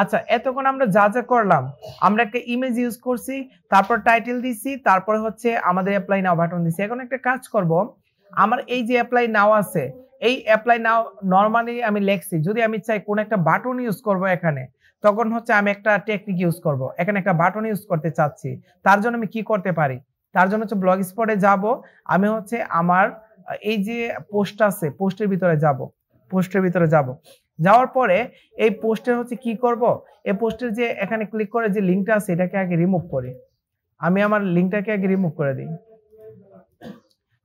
আচ্ছা, এতক্ষণ আমরা যা যা করলাম, আমরা একটা ইমেজ ইউজ করছি, তারপর টাইটেল দিছি, তারপরে হচ্ছে আমাদের অ্যাপ্লাই নাও বাটন দিছি। এখন একটা কাজ করব, আমার এই যে অ্যাপ্লাই নাও আছে, এই অ্যাপ্লাই নাও নরমালি আমি লিখছি। যদি আমি চাই কোন একটা বাটন ইউজ করব এখানে, তখন হচ্ছে আমি একটা টেকনিক ইউজ করব। এখানে একটা বাটন ইউজ করতে চাচ্ছি। তার জন্য আমি কি করতে পারি? তার জন্য হচ্ছে ব্লগ স্পটে যাব। আমি হচ্ছে আমার এই যে পোস্ট আছে, পোস্টের ভিতরে যাব। পোস্টের ভিতরে যাব। যাওয়ার পরে এই পোস্টের হচ্ছে কি করব? এই পোস্টের যে এখানে ক্লিক করে যে লিংকটা আছে এটাকে আগে রিমুভ করি। আমি আমার লিংকটাকে আগে রিমুভ করে দিই।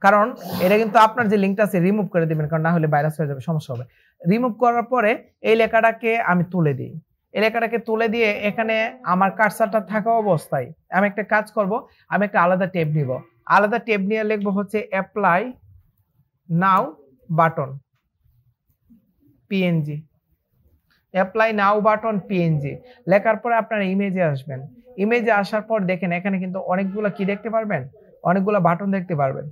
কারণ এটা কিন্তু আপনার যে লিংকটা আছে রিমুভ করে দিবেন, কারণ না হলে ভাইরাস হয়ে যাবে, সমস্যা হবে। রিমুভ করার পরে এই লেখাটাকে আমি তুলে দিই। এই লেখাটাকে তুলে দিয়ে এখানে আমার কার্সারটা থাকা অবস্থায় আমি একটা কাজ করব, আমি একটা আলাদা ট্যাব নিব। আলাদা ট্যাব নিয়ে লিখব হচ্ছে অ্যাপ্লাই নাও বাটন পিএনজি। অ্যাপ্লাই নাও বাটন পিএনজি লেখার পরে আপনারা ইমেজে আসবেন। ইমেজে আসার পর দেখেন এখানে কিন্তু অনেকগুলো কি দেখতে পারবেন, অনেকগুলো বাটন দেখতে পারবেন,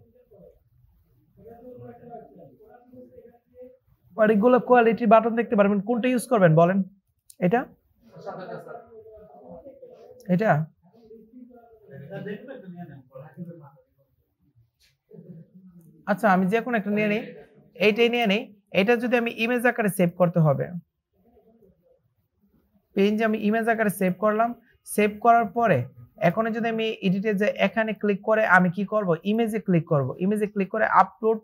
অনেকগুলো কোয়ালিটির বাটন দেখতে পারবেন। কোনটা ইউজ করবেন বলেন? এটা এটা আচ্ছা, আমি যে কোনো একটা নিয়ে নিই, এইটাই নিয়ে নিই। এটা যদি আমি ইমেজ আকারে সেভ করতে হবে, পিএনজি আমি ইমেজ আকারে সেভ করলাম। সেভ করার পরে এখন যদি আমি এডিটে যে এখানে ক্লিক করে আমি কি করব, ইমেজে ক্লিক করব। ইমেজে ক্লিক করে আপলোড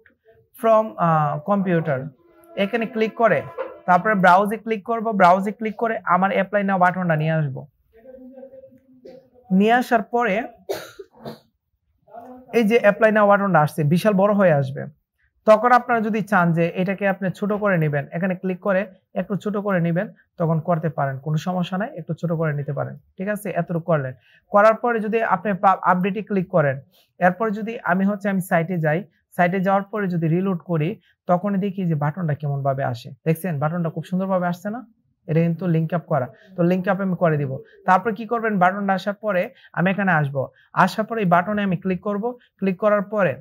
ফ্রম কম্পিউটার এখানে ক্লিক করে তারপরে ব্রাউজে ক্লিক করব। ব্রাউজে ক্লিক করে আমার অ্যাপ্লাই নাও বাটনটা নিয়ে আসব। নিয়ে আসার পরে এই যে অ্যাপ্লাই নাও বাটনটা আসছে, বিশাল বড় হয়ে আসবে। তখন আপনারা যদি চান যে এটাকে আপনি ছোট করে নেবেন, এখানে ক্লিক করে একটু ছোট করে নেবেন, তখন করতে পারেন, কোনো সমস্যা নাই, একটু ছোট করে নিতে পারেন। ঠিক আছে, এতটুকু করলেন। করার পরে যদি আপনি আপডেটে ক্লিক করেন, এরপরে যদি আমি সাইটে যাই, সাইটে যাওয়ার পরে যদি রিলোড করি, তখন দেখি যে বাটনটা কেমন ভাবে আসে। দেখছেন বাটনটা খুব সুন্দরভাবে আসছে না? এটা কিন্তু লিংক আপ করা। তো লিংক আপ আমি করে দিব। তারপর কি করবেন, বাটনটা আসার পরে আমি এখানে আসবো। আসার পরে এই বাটনে আমি ক্লিক করব। ক্লিক করার পরে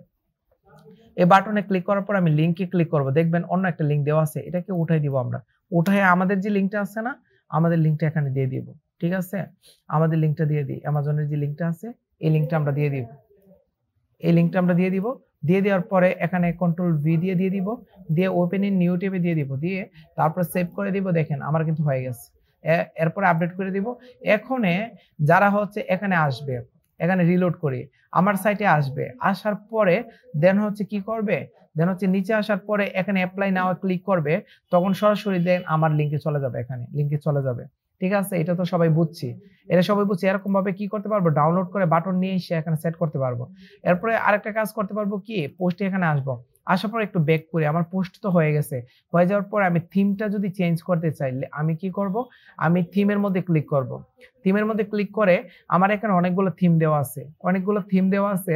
এই বাটনে ক্লিক করার পর আমি লিংকে ক্লিক করব। দেখবেন অন্য একটা লিংক দেওয়া আছে, এটাকে উঠাই দিব আমরা। উঠায় আমাদের যে লিংকটা আছে না, আমাদের লিংকটা এখানে দিয়ে দিব। ঠিক আছে, আমাদের লিংকটা দিয়ে দিই। অ্যামাজনের যে লিংকটা আছে এই লিংকটা আমরা দিয়ে দিব। এই লিংকটা আমরা দিয়ে দিব। দিয়ে দেওয়ার পরে এখানে কন্ট্রোল ভি দিয়ে দিব। দিয়ে ওপেন ইন নিউ ট্যাবে দিয়ে দিব। দিয়ে তারপর সেভ করে দিব। দেখেন আমার কিন্তু হয়ে গেছে। এরপরে আপডেট করে দিব। এখানে যারা হচ্ছে এখানে আসবে, এখানে রিলোড করি, আমার সাইটে আসবে। আসার পরে দেন হচ্ছে কি করবে, দেন হচ্ছে নিচে আসার পরে এখানে অ্যাপ্লাই নাও ক্লিক করবে, তখন সরাসরি দেন আমার লিংকে চলে যাবে। এখানে লিংকে চলে যাবে। ঠিক আছে, এটা তো সবাই বুঝছি। এটা সবাই বুঝছি। এরকম ভাবে কি করতে পারবো, ডাউনলোড করে বাটন নিয়ে এসে এখানে সেট করতে পারবো। এরপরে আরেকটা কাজ করতে পারবো কি, পোস্টে এখানে আসবো। আসার পর একটু ব্যাক করি, আমার পোস্ট তো হয়ে গেছে। হয়ে যাওয়ার পর আমি থিমটা যদি চেঞ্জ করতে চাইলে আমি কি করব, আমি থিমের মধ্যে ক্লিক করব। থিমের মধ্যে ক্লিক করে আমার এখানে অনেকগুলো থিম দেওয়া আছে, অনেকগুলো থিম দেওয়া আছে।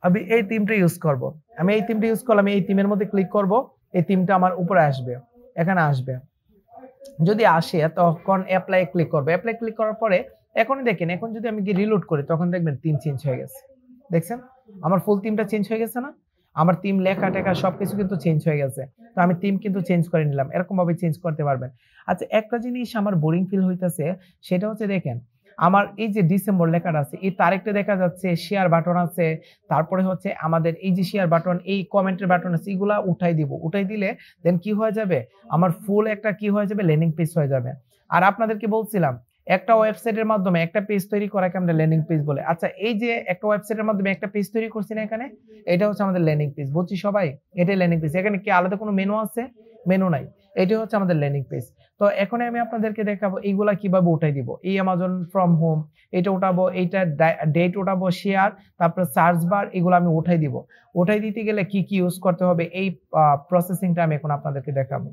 আমি এই থিমটা ইউজ করব। আমি এই থিমটা ইউজ করলাম, এই থিমের মধ্যে ক্লিক করব। এই থিমটা আমার উপরে আসবে, এখানে আসবে। যদি আসে তখন অ্যাপ্লাই ক্লিক করবে। অ্যাপ্লাই ক্লিক করার পরে এখনই দেখেন, এখন যদি আমি রিলোড করি তখন দেখবেন থিম চেঞ্জ হয়ে গেছে। দেখছেন আমার ফুল থিমটা চেঞ্জ হয়ে গেছে না? আমার থিম লেখা টেখা সবকিছু কিন্তু চেঞ্জ হয়ে গেছে। তো আমি থিম কিন্তু চেঞ্জ করে নিলাম। এরকম ভাবে চেঞ্জ করতে পারবেন। আচ্ছা, একটা জিনিস আমার বোরিং ফিল হইতেছে, সেটা হচ্ছে দেখেন আমার এই যে ডিসেম্বর লেখাটা আছে, এই তারিখটা দেখা যাচ্ছে, শেয়ার বাটন আছে, তারপরে হচ্ছে আমাদের এই যে শেয়ার বাটন, এই কমেন্টের বাটন আছে, এগুলা উঠাই দিব। উঠাই দিলে দেন কি হয়ে যাবে, আমার ফুল একটা কি হয়ে যাবে, ল্যান্ডিং পেজ হয়ে যাবে। আর আপনাদেরকে বলছিলাম একটা ওয়েবসাইটের মাধ্যমে একটা পেজ তৈরি করাকে আমরা ল্যান্ডিং পেজ বলে। আচ্ছা, এই যে একটা ওয়েবসাইটের মাধ্যমে একটা পেজ তৈরি করছি না এখানে, এটা হচ্ছে আমাদের ল্যান্ডিং পেজ। বুঝছি সবাই? এটাই ল্যান্ডিং পেজ। এখানে কি আলাদা কোনো মেনু আছে? মেনু নাই। এটি হচ্ছে আমাদের ল্যান্ডিং পেজ। তো এখন আমি আপনাদেরকে দেখাবো এইগুলা কিভাবে উঠাই দিব। এই অ্যামাজন ফ্রম হোম এটা উঠাবো, এইটা ডেট উঠাবো, শেয়ার, তারপর সার্চ বার, এগুলো আমি উঠাই দিব। উঠাই দিতে গেলে কি কি ইউজ করতে হবে, এই প্রসেসিংটা আমি এখন আপনাদেরকে দেখাবো।